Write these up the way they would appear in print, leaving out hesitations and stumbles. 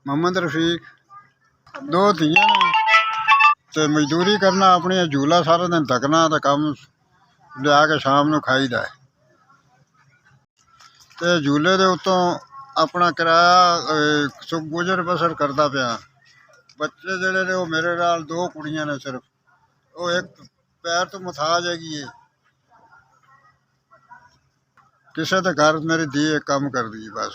मोहम्मद रफीक दो धियां ने ते मजदूरी करना अपनी झूला सारा दिन थकना ते कम लिया के शाम नूं खाईदा है ते झूले दे उत्तों अपना किराया सुख गुजर बसर करदा पिया। बच्चे जेह्ड़े ने वो मेरे नाल दो कुड़ियां ने सिर्फ वो एक पैर तो मथाज हैगी है किसी के घर मेरी धी एक काम कर दी बस।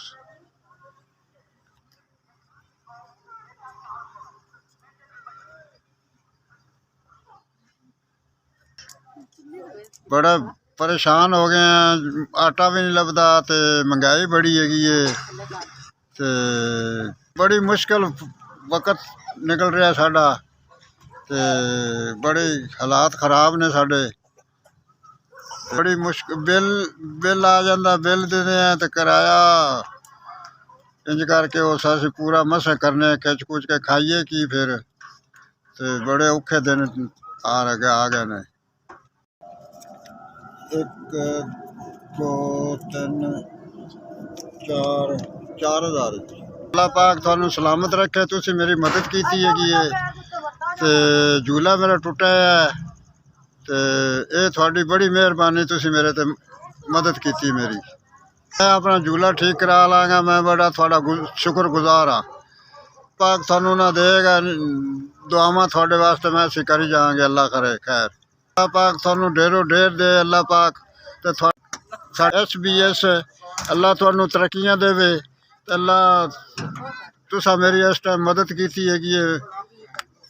बड़ा परेशान हो गए हैं आटा भी नहीं लभदा ते महंगाई बड़ी हैगी है ते बड़ी मुश्किल वक्त निकल रहा साडा ते बड़े हालात खराब ने साडे बड़ी मुश्किल बिल आ जाता बिल देने हैं तो किराया इंज करके उस असीं पूरा मसा करने खिच खुच के खाइए की फिर ते बड़े औखे दिन आ गए ने। एक दो तीन चार हज़ार अल्लाह पाक तुहानू सलामत रखे। तुसीं मेरी मदद की हैगी है ते झूला मेरा टुटा है ते ये थोड़ी बड़ी मेहरबानी तुसीं मेरे ते मदद की मेरी। मैं अपना झूला ठीक करा लाँगा मैं बड़ा थोड़ा शुक्रगुजार हाँ। पाक थानू ना देगा दुआवां थोड़े वास्ते मैं असीं करी जाएंगे अल्लाह करे खैर। अल्लाह पाक थानू ढेरों ढेर दे अल्लाह पाक ते SBS अल्लाह थानू तरक्कियां देवे ते अल्लाह तुसा मेरी इस टाइम मदद की हैगी है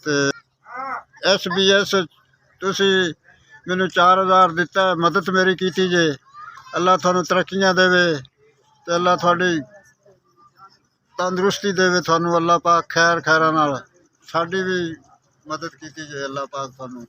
ते SBS तुसी मैनू 4000 दिता है मदद मेरी की जे अल्लाह थानू तरक्कियां देवे ते अल्लाह थोड़ी तंदुरुस्ती देवे थानू अल्लाह पाक खैर खैरा नाल साडी भी मदद की जे अल्लाह पाक थानू।